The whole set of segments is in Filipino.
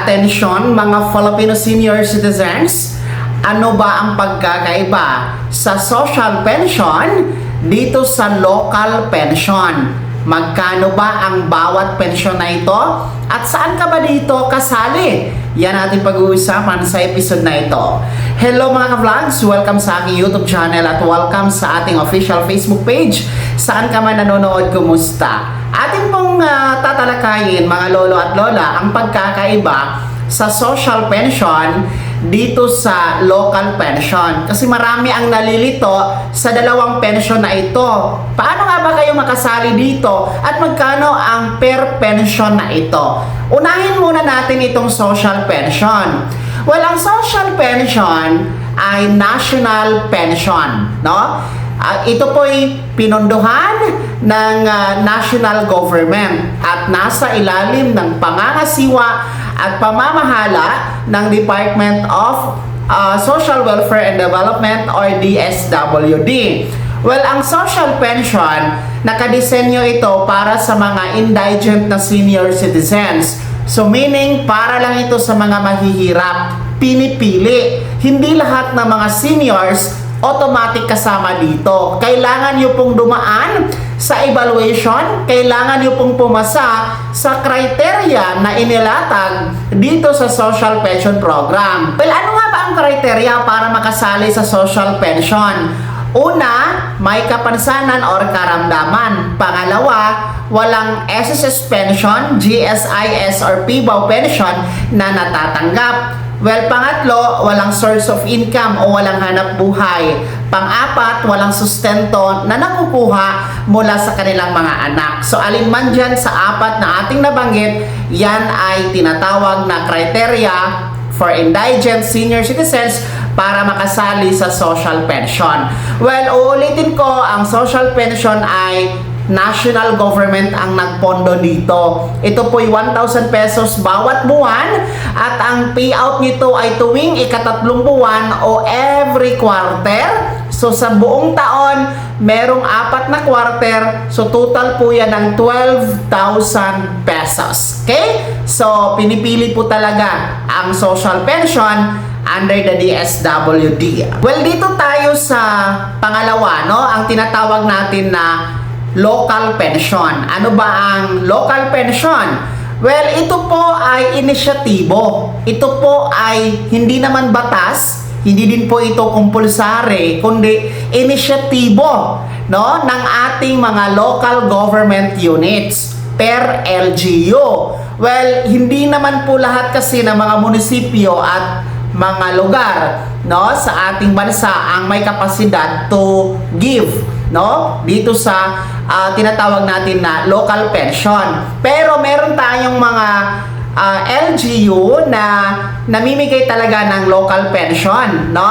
Atensyon mga Filipino senior citizens, ano ba ang pagkakaiba sa social pension dito sa local pension? Magkano ba ang bawat pensyon na ito? At saan ka ba dito kasali? Yan ating pag-uusapan sa episode na ito. Hello mga ka-vlogs! Welcome sa aking YouTube channel at welcome sa ating official Facebook page. Saan ka man nanonood, kumusta? Ating pong tatalakayin mga lolo at lola ang pagkakaiba sa social pension dito sa local pension. Kasi marami ang nalilito sa dalawang pension na ito. Paano nga ba kayo makasali dito at magkano ang per pension na ito? Unahin muna natin itong social pension. Well, ang social pension ay national pension, no? Ito po'y pinondohan ng national government at nasa ilalim ng pangangasiwa at pamamahala ng Department of Social Welfare and Development or DSWD. Well, ang social pension, nakadisenyo ito para sa mga indigent na senior citizens. So meaning, para lang ito sa mga mahihirap, pinipili. Hindi lahat ng mga seniors automatic kasama dito. Kailangan nyo pong dumaan sa evaluation, kailangan nyo pong pumasa sa criteria na inilatag dito sa social pension program. Well, ano nga ba ang criteria para makasali sa social pension? Una, may kapansanan or karamdaman. Pangalawa, walang SSS pension, GSIS or PBAW pension na natatanggap. Well, pangatlo, walang source of income o walang hanap buhay. Pang-apat, walang sustento na nakukuha mula sa kanilang mga anak. So, alin man dyan sa apat na ating nabanggit, yan ay tinatawag na criteria for indigent senior citizens para makasali sa social pension. Well, uulitin ko, ang social pension ay national government ang nagpondo dito. Ito po'y 1,000 pesos bawat buwan at ang payout nito ay tuwing ikatatlong buwan o every quarter. So sa buong taon, merong 4 na quarter. So total po yan ng 12,000 pesos. Okay? So pinipili po talaga ang social pension under the DSWD. Well, dito tayo sa pangalawa, no? Ang tinatawag natin na local pension. Ano ba ang local pension? Well, ito po ay inisyatibo. Ito po ay hindi naman batas, hindi din po ito compulsory, kundi inisyatibo, no, ng ating mga local government units per LGU. Well, hindi naman po lahat kasi ng mga munisipyo at mga lugar, no, sa ating bansa ang may kapasidad to give, no, dito sa tinatawag natin na local pension. Pero meron tayong mga LGU na namimigay talaga ng local pension, no?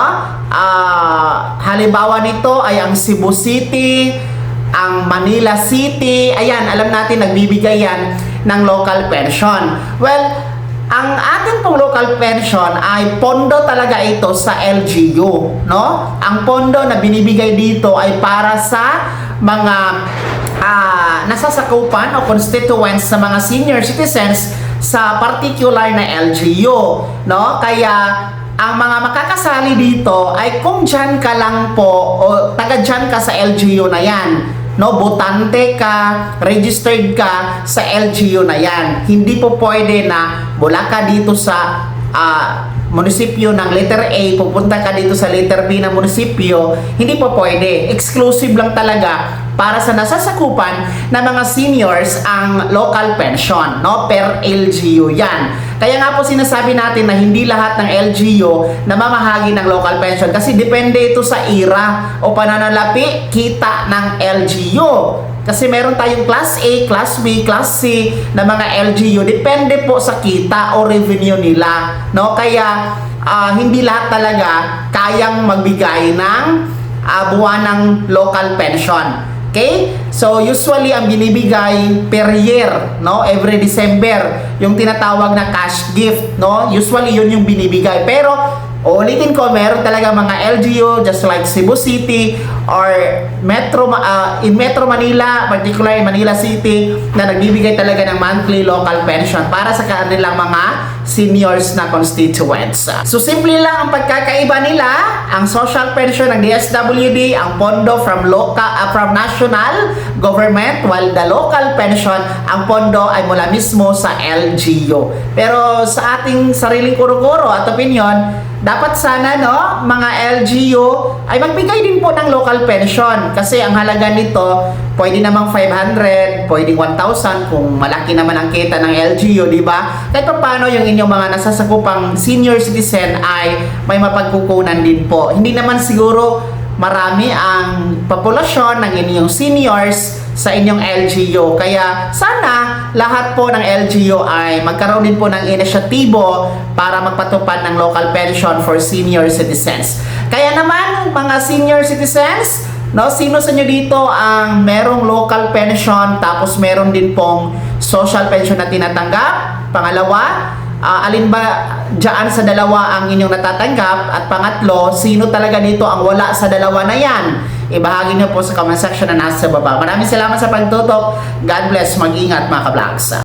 Halimbawa nito ay ang Cebu City, ang Manila City. Ayan, alam natin nagbibigay yan ng local pension. Well, ang ating pong local pension ay pondo talaga ito sa LGU, no? Ang pondo na binibigay dito ay para sa mga nasasakupan o constituents sa mga senior citizens sa particular na LGU, no? Kaya ang mga makakasali dito ay kung dyan ka lang po o taga dyan ka sa LGU na yan, no, botante ka, registered ka sa LGU na yan. Hindi po pwede na mula ka dito sa munisipyo ng letter A, pupunta ka dito sa letter B ng munisipyo. Hindi po pwede. Exclusive lang talaga para sa nasasakupan ng mga seniors ang local pension, no, per LGU yan. Kaya nga po sinasabi natin na hindi lahat ng LGU na mamahagi ng local pension kasi depende ito sa era o pananalapi kita ng LGU. Kasi meron tayong Class A, Class B, Class C na mga LGU. Depende po sa kita o revenue nila, no? Kaya hindi lahat talaga kayang magbigay ng buwanang local pension. Okay? So usually ang binibigay per year, no? Every December, yung tinatawag na cash gift, no? Usually yun yung binibigay. Pero ulitin ko, meron talaga mga LGU just like Cebu City or in Metro Manila, particularly Manila City, na nagbibigay talaga ng monthly local pension para sa kanilang mga seniors na constituents. So simple lang ang pagkakaiba nila. Ang social pension ng DSWD, ang pondo from national government, while the local pension, ang pondo ay mula mismo sa LGU. Pero sa ating sariling kuro-kuro at opinion, dapat sana mga LGU ay magbigay din po ng local pension kasi ang halaga nito pwede namang 500, pwedeng 1,000 kung malaki naman ang kita ng LGU, di ba? Kahit pa paano yung inyong mga nasasakupang senior citizen ay may mapagkukunan din po. Hindi naman siguro marami ang populasyon ng inyong seniors sa inyong LGU. Kaya sana lahat po ng LGU ay magkaroon din po ng inisyatibo para magpatupad ng local pension for senior citizens. Kaya naman mga senior citizens, sino sa inyo dito ang merong local pension tapos meron din pong social pension na tinatanggap? Pangalawa, alin ba dyan sa dalawa ang inyong natatanggap? At pangatlo, sino talaga dito ang wala sa dalawa na yan? Ibahagi niyo po sa comment section na nasa baba. Maraming salamat sa pagtutok. God bless. Mag-ingat mga ka-vlogs.